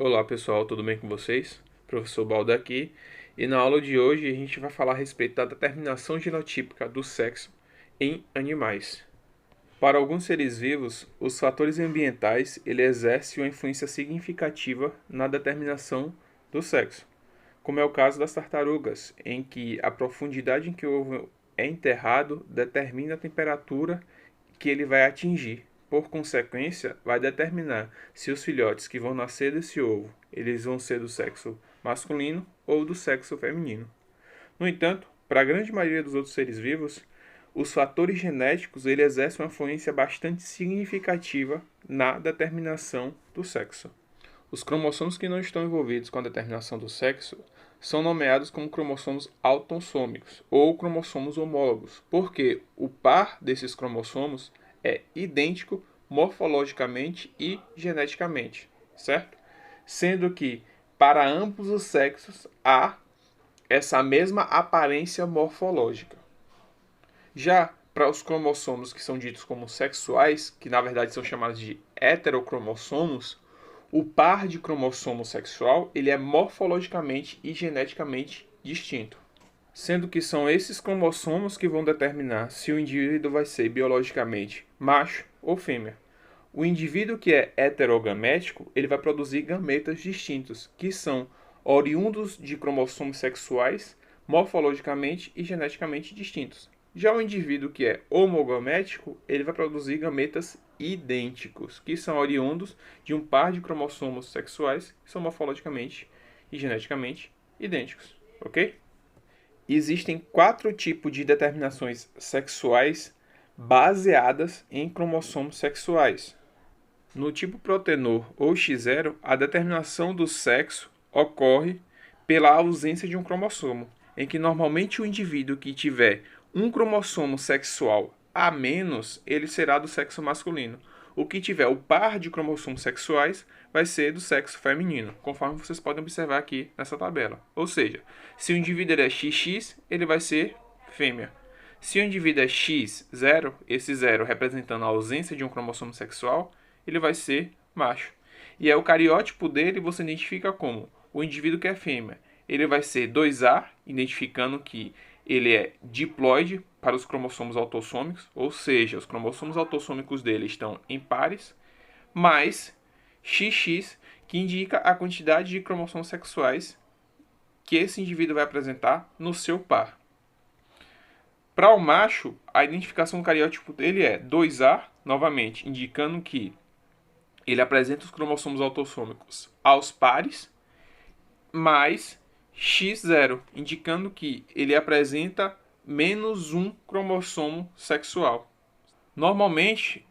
Olá pessoal, tudo bem com vocês? Professor Baldo aqui, e na aula de hoje a gente vai falar a respeito da determinação genotípica do sexo em animais. Para alguns seres vivos, os fatores ambientais exercem uma influência significativa na determinação do sexo, como é o caso das tartarugas, em que a profundidade em que o ovo é enterrado determina a temperatura que ele vai atingir. Por consequência, vai determinar se os filhotes que vão nascer desse ovo, eles vão ser do sexo masculino ou do sexo feminino. No entanto, para a grande maioria dos outros seres vivos, os fatores genéticos exercem uma influência bastante significativa na determinação do sexo. Os cromossomos que não estão envolvidos com a determinação do sexo são nomeados como cromossomos autossômicos ou cromossomos homólogos, porque o par desses cromossomos é idêntico morfologicamente e geneticamente, certo? Sendo que para ambos os sexos há essa mesma aparência morfológica. Já para os cromossomos que são ditos como sexuais, que na verdade são chamados de heterocromossomos, o par de cromossomo sexual ele é morfologicamente e geneticamente distinto, sendo que são esses cromossomos que vão determinar se o indivíduo vai ser biologicamente macho ou fêmea. O indivíduo que é heterogamético, ele vai produzir gametas distintos, que são oriundos de cromossomos sexuais, morfologicamente e geneticamente distintos. Já o indivíduo que é homogamético, ele vai produzir gametas idênticos, que são oriundos de um par de cromossomos sexuais que são morfologicamente e geneticamente idênticos, ok? Existem 4 tipos de determinações sexuais baseadas em cromossomos sexuais. No tipo protenor ou X0, a determinação do sexo ocorre pela ausência de um cromossomo, em que normalmente o indivíduo que tiver um cromossomo sexual a menos, ele será do sexo masculino. O que tiver o par de cromossomos sexuais vai ser do sexo feminino, conforme vocês podem observar aqui nessa tabela. Ou seja, se o indivíduo é XX, ele vai ser fêmea. Se o indivíduo é X0, esse 0 representando a ausência de um cromossomo sexual, ele vai ser macho. E é o cariótipo dele você identifica como o indivíduo que é fêmea. Ele vai ser 2A, identificando que ele é diploide para os cromossomos autossômicos, ou seja, os cromossomos autossômicos dele estão em pares, mais XX, que indica a quantidade de cromossomos sexuais que esse indivíduo vai apresentar no seu par. Para o macho, a identificação do cariótipo dele é 2A, novamente, indicando que ele apresenta os cromossomos autossômicos aos pares, mais X0, indicando que ele apresenta menos um cromossomo sexual. Normalmente,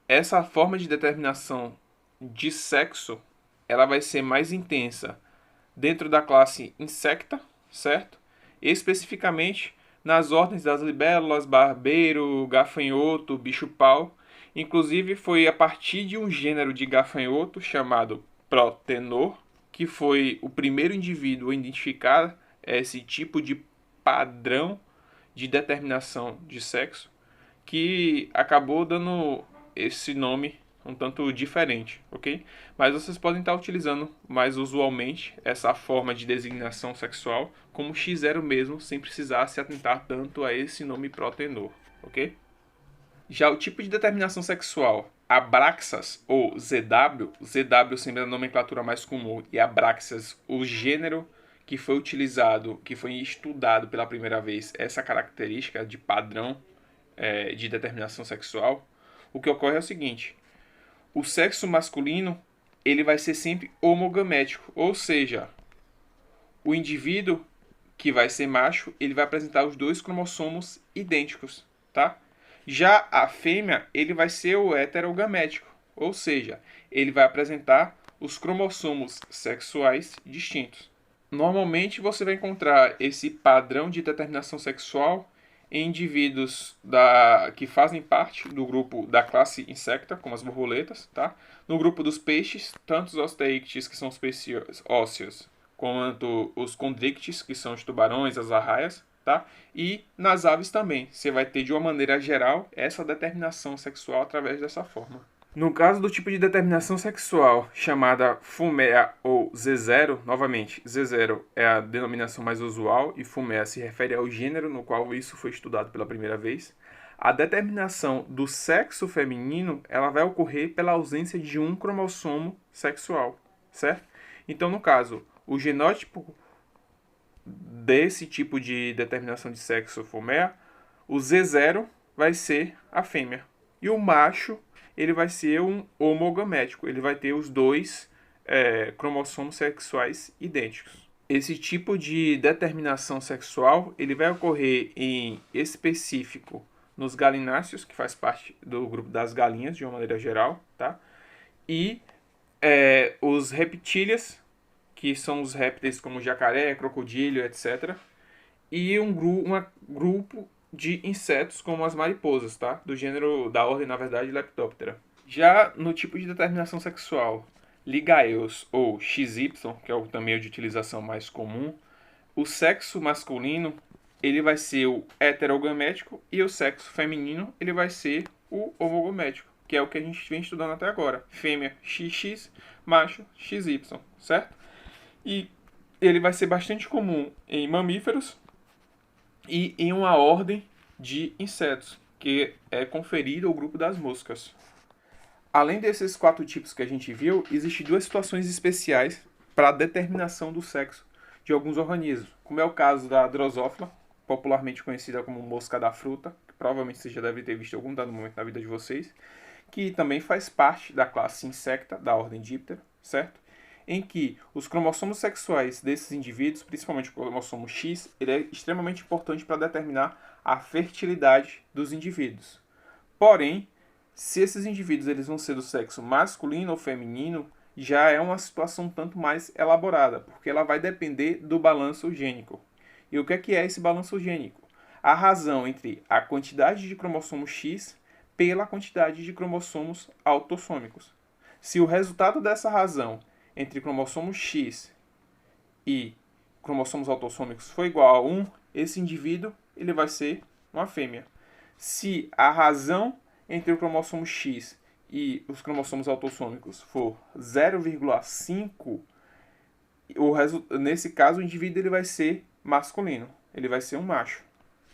essa forma de determinação de sexo, ela vai ser mais intensa dentro da classe Insecta, certo? Especificamente nas ordens das libélulas, barbeiro, gafanhoto, bicho-pau. Inclusive foi a partir de um gênero de gafanhoto chamado Protenor, que foi o primeiro indivíduo a identificar esse tipo de padrão de determinação de sexo, que acabou dando esse nome um tanto diferente, ok? Mas vocês podem estar utilizando mais usualmente essa forma de designação sexual como X0 mesmo, sem precisar se atentar tanto a esse nome protenor, ok? Já o tipo de determinação sexual Abraxas ou ZW, ZW sendo a nomenclatura mais comum e Abraxas o gênero que foi utilizado, que foi estudado pela primeira vez, essa característica de padrão de determinação sexual, o que ocorre é o seguinte: o sexo masculino ele vai ser sempre homogamético, ou seja, o indivíduo que vai ser macho ele vai apresentar os dois cromossomos idênticos, tá? Já a fêmea ele vai ser o heterogamético, ou seja, ele vai apresentar os cromossomos sexuais distintos. Normalmente você vai encontrar esse padrão de determinação sexual em indivíduos que fazem parte do grupo da classe Insecta, como as borboletas, tá? No grupo dos peixes, tanto os osteíctes, que são os peixes ósseos, quanto os condrictes, que são os tubarões, as arraias, tá? E nas aves também, você vai ter de uma maneira geral essa determinação sexual através dessa forma. No caso do tipo de determinação sexual chamada fumea ou Z0, novamente, Z0 é a denominação mais usual e fumea se refere ao gênero no qual isso foi estudado pela primeira vez. A determinação do sexo feminino, ela vai ocorrer pela ausência de um cromossomo sexual, certo? Então, no caso, o genótipo desse tipo de determinação de sexo fumea, o Z0 vai ser a fêmea. E o macho, ele vai ser um homogamético. Ele vai ter os dois cromossomos sexuais idênticos. Esse tipo de determinação sexual, ele vai ocorrer em específico nos galináceos, que faz parte do grupo das galinhas, de uma maneira geral, tá? E os reptílias, que são os répteis como jacaré, crocodilo, etc. E um grupo de insetos como as mariposas, tá? Do gênero, da ordem, na verdade, Lepidoptera. Já no tipo de determinação sexual, Ligaeus ou XY, que é também o de utilização mais comum, o sexo masculino ele vai ser o heterogamético e o sexo feminino ele vai ser o homogamético, que é o que a gente vem estudando até agora. Fêmea XX, macho XY, certo? E ele vai ser bastante comum em mamíferos e em uma ordem de insetos, que é conferida ao grupo das moscas. Além desses 4 tipos que a gente viu, existem 2 situações especiais para a determinação do sexo de alguns organismos, como é o caso da Drosophila, popularmente conhecida como mosca da fruta, que provavelmente você já deve ter visto em algum dado momento na vida de vocês, que também faz parte da classe Insecta, da ordem Diptera, certo? Em que os cromossomos sexuais desses indivíduos, principalmente o cromossomo X, ele é extremamente importante para determinar a fertilidade dos indivíduos. Porém, se esses indivíduos eles vão ser do sexo masculino ou feminino, já é uma situação tanto mais elaborada, porque ela vai depender do balanço gênico. E o que é esse balanço gênico? A razão entre a quantidade de cromossomo X pela quantidade de cromossomos autossômicos. Se o resultado dessa razão entre cromossomo X e cromossomos autossômicos for igual a 1, esse indivíduo ele vai ser uma fêmea. Se a razão entre o cromossomo X e os cromossomos autossômicos for 0,5, nesse caso o indivíduo ele vai ser masculino, ele vai ser um macho.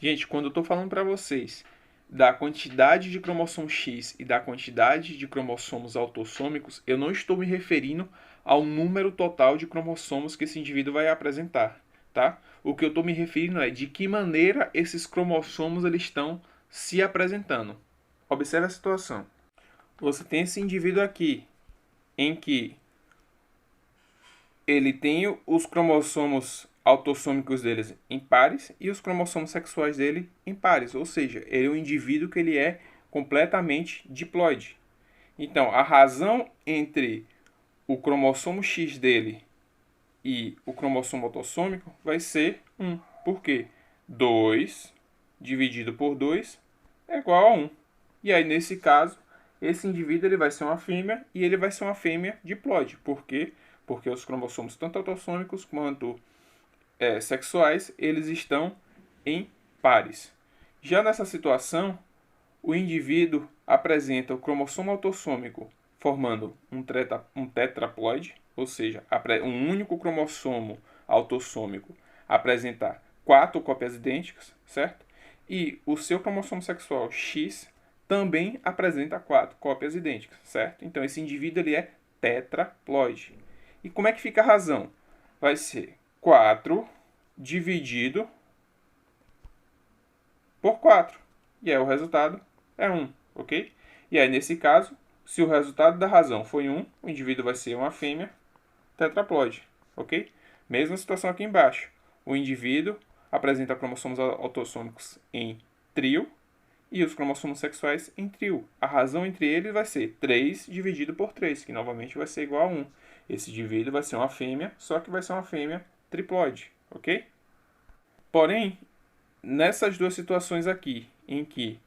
Gente, quando eu estou falando para vocês da quantidade de cromossomo X e da quantidade de cromossomos autossômicos, eu não estou me referindo ao número total de cromossomos que esse indivíduo vai apresentar, tá? O que eu estou me referindo é de que maneira esses cromossomos eles estão se apresentando. Observe a situação. Você tem esse indivíduo aqui, em que ele tem os cromossomos autossômicos deles em pares e os cromossomos sexuais dele em pares, ou seja, ele é um indivíduo que ele é completamente diploide. Então, a razão entre o cromossomo X dele e o cromossomo autossômico vai ser 1. Por quê? 2 dividido por 2 é igual a 1. E aí, nesse caso, esse indivíduo ele vai ser uma fêmea e ele vai ser uma fêmea diploide. Por quê? Porque os cromossomos, tanto autossômicos quanto sexuais, eles estão em pares. Já nessa situação, o indivíduo apresenta o cromossomo autossômico formando um tetraploide, ou seja, um único cromossomo autossômico apresenta 4 cópias idênticas, certo? E o seu cromossomo sexual X também apresenta 4 cópias idênticas, certo? Então esse indivíduo ele é tetraploide. E como é que fica a razão? Vai ser 4 dividido por 4. E aí o resultado é 1, ok? E aí nesse caso, se o resultado da razão foi 1, o indivíduo vai ser uma fêmea tetraploide, ok? Mesma situação aqui embaixo. O indivíduo apresenta cromossomos autossômicos em trio e os cromossomos sexuais em trio. A razão entre eles vai ser 3 dividido por 3, que novamente vai ser igual a 1. Esse indivíduo vai ser uma fêmea, só que vai ser uma fêmea triploide, ok? Porém, nessas duas situações aqui, em que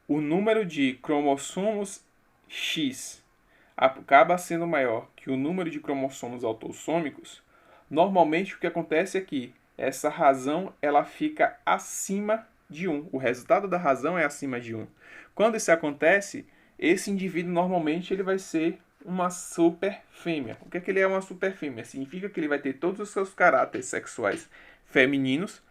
o número de cromossomos X acaba sendo maior que o número de cromossomos autossômicos, normalmente o que acontece é que essa razão ela fica acima de 1. O resultado da razão é acima de 1. Quando isso acontece, esse indivíduo normalmente ele vai ser uma super fêmea. O que é que ele é uma super fêmea? Significa que ele vai ter todos os seus caráteres sexuais femininos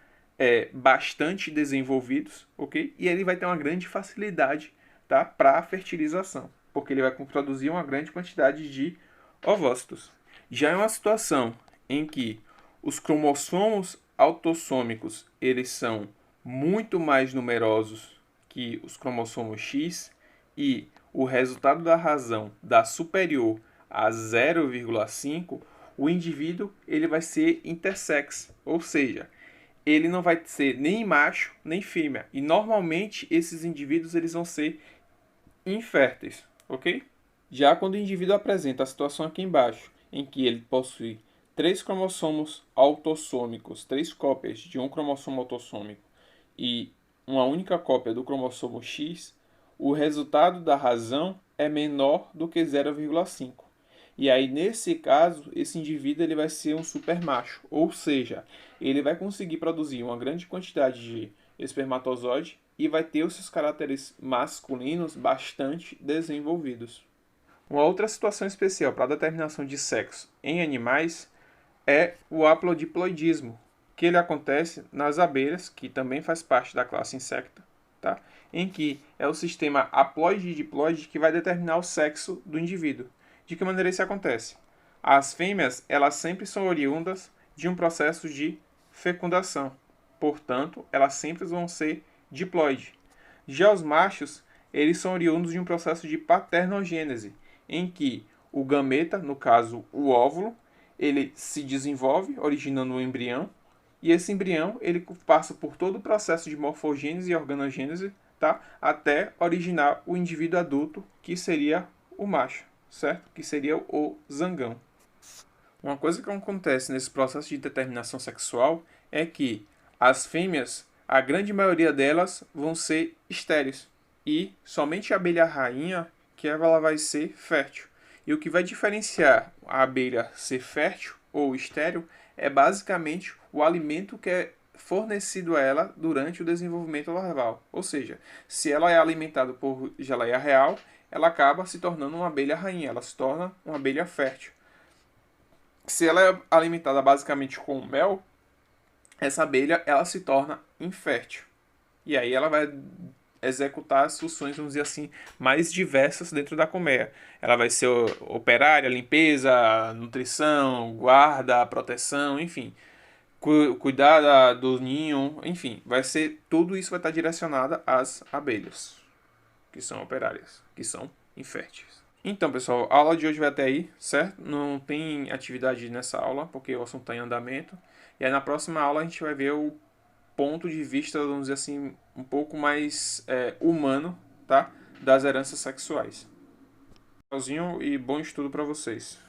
bastante desenvolvidos, ok? E ele vai ter uma grande facilidade, tá, para a fertilização, porque ele vai produzir uma grande quantidade de ovócitos. Já é uma situação em que os cromossomos autossômicos eles são muito mais numerosos que os cromossomos X e o resultado da razão dá superior a 0,5, o indivíduo ele vai ser intersex, ou seja, ele não vai ser nem macho nem fêmea. E normalmente esses indivíduos eles vão ser inférteis, ok? Já quando o indivíduo apresenta a situação aqui embaixo, em que ele possui 3 cromossomos autossômicos, 3 cópias de um cromossomo autossômico e uma única cópia do cromossomo X, o resultado da razão é menor do que 0,5. E aí, nesse caso, esse indivíduo ele vai ser um supermacho, ou seja, ele vai conseguir produzir uma grande quantidade de espermatozoide e vai ter os seus caracteres masculinos bastante desenvolvidos. Uma outra situação especial para a determinação de sexo em animais é o haplodiploidismo, que ele acontece nas abelhas, que também faz parte da classe insecta, tá? Em que é o sistema haploide e diploide que vai determinar o sexo do indivíduo. De que maneira isso acontece? As fêmeas, elas sempre são oriundas de um processo de fecundação. Portanto, elas sempre vão ser diploide. Já os machos, eles são oriundos de um processo de paternogênese, em que o gameta, no caso o óvulo, ele se desenvolve, originando um embrião, e esse embrião ele passa por todo o processo de morfogênese e organogênese, tá? Até originar o indivíduo adulto, que seria o macho, certo? Que seria o zangão. Uma coisa que acontece nesse processo de determinação sexual é que as fêmeas, a grande maioria delas vão ser estéreis, e somente a abelha rainha que ela vai ser fértil. E o que vai diferenciar a abelha ser fértil ou estéril é basicamente o alimento que é fornecido a ela durante o desenvolvimento larval. Ou seja, se ela é alimentada por geleia real, ela acaba se tornando uma abelha rainha, ela se torna uma abelha fértil. Se ela é alimentada basicamente com mel, essa abelha ela se torna infértil. E aí ela vai executar as funções, vamos dizer assim, mais diversas dentro da colmeia. Ela vai ser operária, limpeza, nutrição, guarda, proteção, enfim, cuidar do ninho, enfim, vai ser tudo isso vai estar direcionado às abelhas, que são operárias, que são inférteis. Então, pessoal, a aula de hoje vai até aí, certo? Não tem atividade nessa aula, porque o assunto está em andamento. E aí na próxima aula a gente vai ver o ponto de vista, vamos dizer assim, um pouco mais humano, tá? Das heranças sexuais. Tchauzinho e bom estudo para vocês.